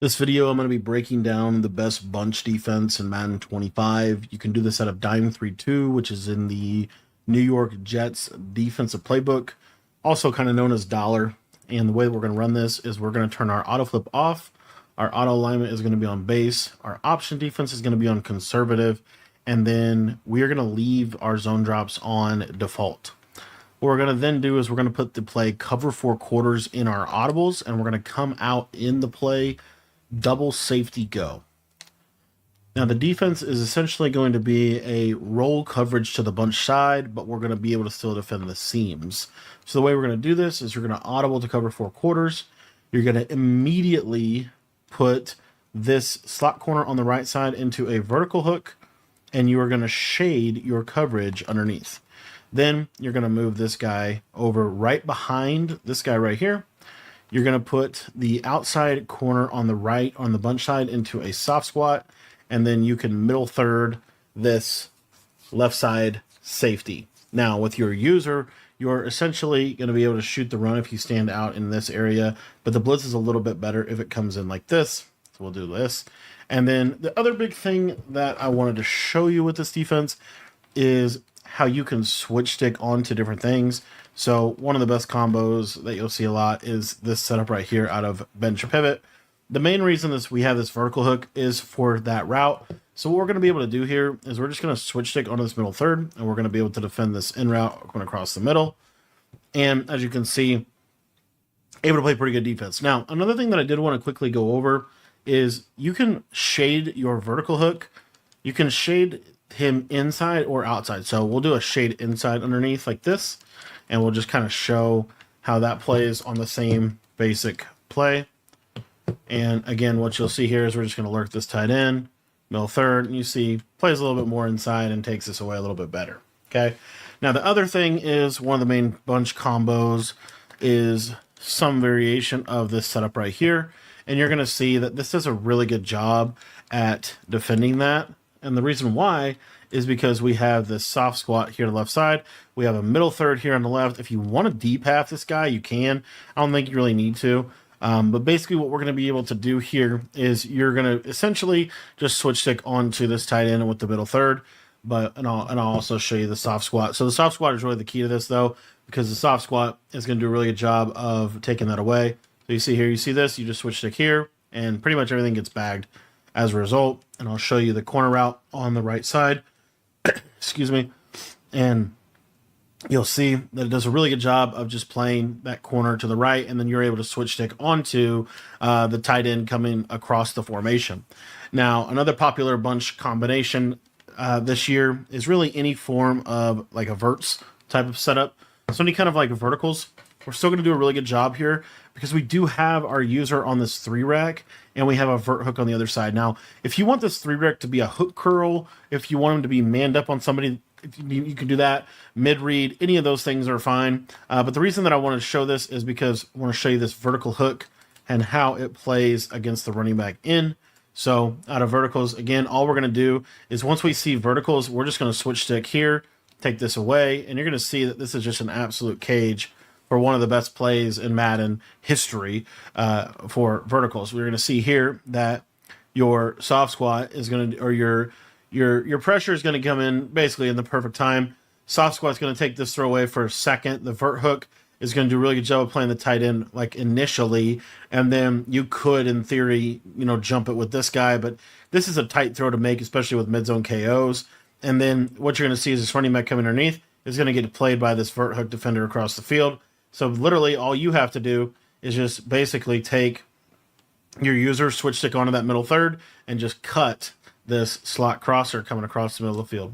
This video, I'm going to be breaking down the best bunch defense in Madden 25. You can do this out of Dime 3-2, which is in the New York Jets defensive playbook, also kind of known as dollar. And the way that we're going to run this is we're going to turn our auto flip off. Our auto alignment is going to be on base. Our option defense is going to be on conservative. And then we are going to leave our zone drops on default. What we're going to then do is we're going to put the play cover 4 quarters in our audibles, and we're going to come out in the play double safety go. Now the defense is essentially going to be a roll coverage to the bunch side, but we're going to be able to still defend the seams. So the way we're going to do this is you're going to audible to cover 4 quarters. You're going to immediately put this slot corner on the right side into a vertical hook, and you are going to shade your coverage underneath. Then you're going to move this guy over right behind this guy right here. You're going to put the outside corner on the right on the bunch side into a soft squat, and then you can middle third this left side safety. Now with your user, you're essentially going to be able to shoot the run if you stand out in this area, but the blitz is a little bit better if it comes in like this. So we'll do this. And then the other big thing that I wanted to show you with this defense is how you can switch stick onto different things. So one of the best combos that you'll see a lot is this setup right here out of bench pivot. The main reason we have this vertical hook is for that route. So what we're going to be able to do here is we're just going to switch stick onto this middle third, and we're going to be able to defend this in route going across the middle. And as you can see, able to play pretty good defense. Now, another thing that I did want to quickly go over is you can shade your vertical hook. You can shade him inside or outside. So we'll do a shade inside underneath like this, and we'll just kind of show how that plays on the same basic play. And again, what you'll see here is we're just going to lurk this tight end, middle third, and you see plays a little bit more inside and takes this away a little bit better. Okay. Now the other thing is one of the main bunch combos is some variation of this setup right here. And you're going to see that this does a really good job at defending that. And the reason why is because we have this soft squat here to the left side. We have a middle third here on the left. If you want to deep half this guy, you can. I don't think you really need to. But basically what we're going to be able to do here is you're going to essentially just switch stick onto this tight end with the middle third. And I'll also show you the soft squat. So the soft squat is really the key to this though, because the soft squat is going to do a really good job of taking that away. So you see here, you see this, you just switch stick here, and pretty much everything gets bagged as a result. And I'll show you the corner route on the right side. Excuse me. And you'll see that it does a really good job of just playing that corner to the right, and then you're able to switch stick onto the tight end coming across the formation. Now, another popular bunch combination this year is really any form of like a verts type of setup. So any kind of like verticals. We're still going to do a really good job here because we do have our user on this 3-rack and we have a vert hook on the other side. Now, if you want this 3-rack to be a hook curl, if you want him to be manned up on somebody, you can do that. Mid-read, any of those things are fine. But the reason that I want to show this is because I want to show you this vertical hook and how it plays against the running back in. So out of verticals, again, all we're going to do is once we see verticals, we're just going to switch stick here, take this away, and you're going to see that this is just an absolute cage for one of the best plays in Madden history for verticals. We're going to see here that your soft squat is going to, or your pressure is going to come in basically in the perfect time. Soft squat's going to take this throw away for a second. The vert hook is going to do a really good job of playing the tight end like initially, and then you could, in theory, jump it with this guy, but this is a tight throw to make, especially with mid-zone KOs. And then what you're going to see is this running back coming underneath is going to get played by this vert hook defender across the field. So literally all you have to do is just basically take your user, switch stick onto that middle third, and just cut this slot crosser coming across the middle of the field.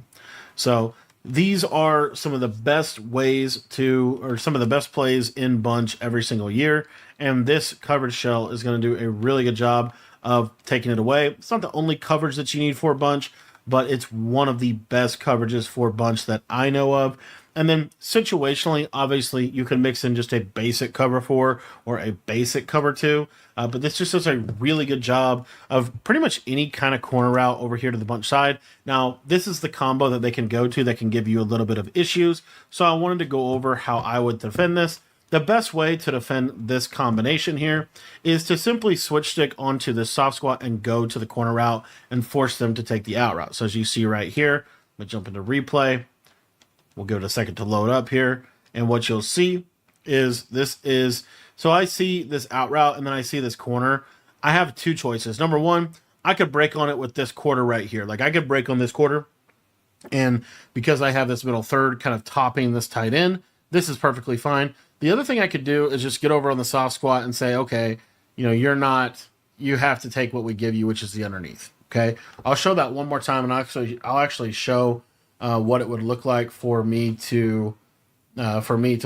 So these are some of the best ways or some of the best plays in bunch every single year. And this coverage shell is going to do a really good job of taking it away. It's not the only coverage that you need for a bunch, but it's one of the best coverages for bunch that I know of. And then situationally, obviously, you can mix in just a basic cover 4 or a basic cover 2. But this just does a really good job of pretty much any kind of corner route over here to the bunch side. Now, this is the combo that they can go to that can give you a little bit of issues. So I wanted to go over how I would defend this. the best way to defend this combination here is to simply switch stick onto the soft squat and go to the corner route and force them to take the out route. So as you see right here, I'm going to jump into replay. We'll give it a second to load up here. And what you'll see is so I see this out route and then I see this corner. I have two choices. Number one, I could break on it with this quarter right here. Like I could break on this quarter, and because I have this middle third kind of topping this tight end, this is perfectly fine. The other thing I could do is just get over on the soft squat and say, okay, you have to take what we give you, which is the underneath. Okay. I'll show that one more time, and I'll actually show what it would look like for me to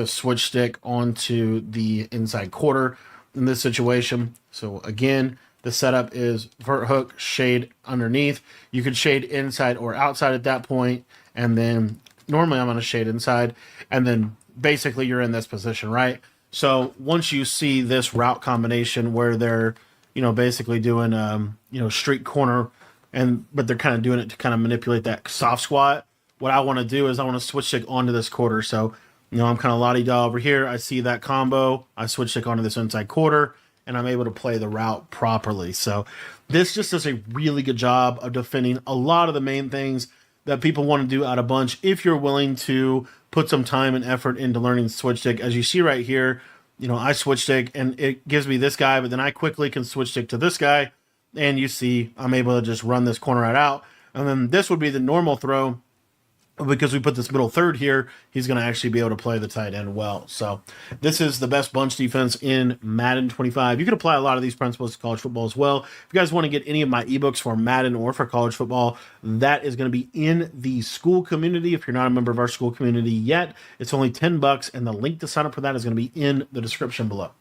switch stick onto the inside quarter in this situation. So again, the setup is vert hook, shade underneath. You could shade inside or outside at that point, and then normally I'm going to shade inside, and then basically you're in this position, right? So once you see this route combination where they're, basically doing, street corner, but they're kind of doing it to kind of manipulate that soft squat. What I want to do is I want to switch stick onto this quarter. So, I'm kind of la-di-da over here. I see that combo. I switch stick onto this inside quarter, and I'm able to play the route properly. So this just does a really good job of defending a lot of the main things that people want to do out of bunch if you're willing to put some time and effort into learning switch stick. As you see right here, I switch stick and it gives me this guy, but then I quickly can switch stick to this guy, and you see I'm able to just run this corner right out. And then this would be the normal throw. Because we put this middle third here, he's going to actually be able to play the tight end well. So this is the best bunch defense in Madden 25. You can apply a lot of these principles to college football as well. If you guys want to get any of my ebooks for Madden or for college football, that is going to be in the school community. If you're not a member of our school community yet, it's only $10, and the link to sign up for that is going to be in the description below.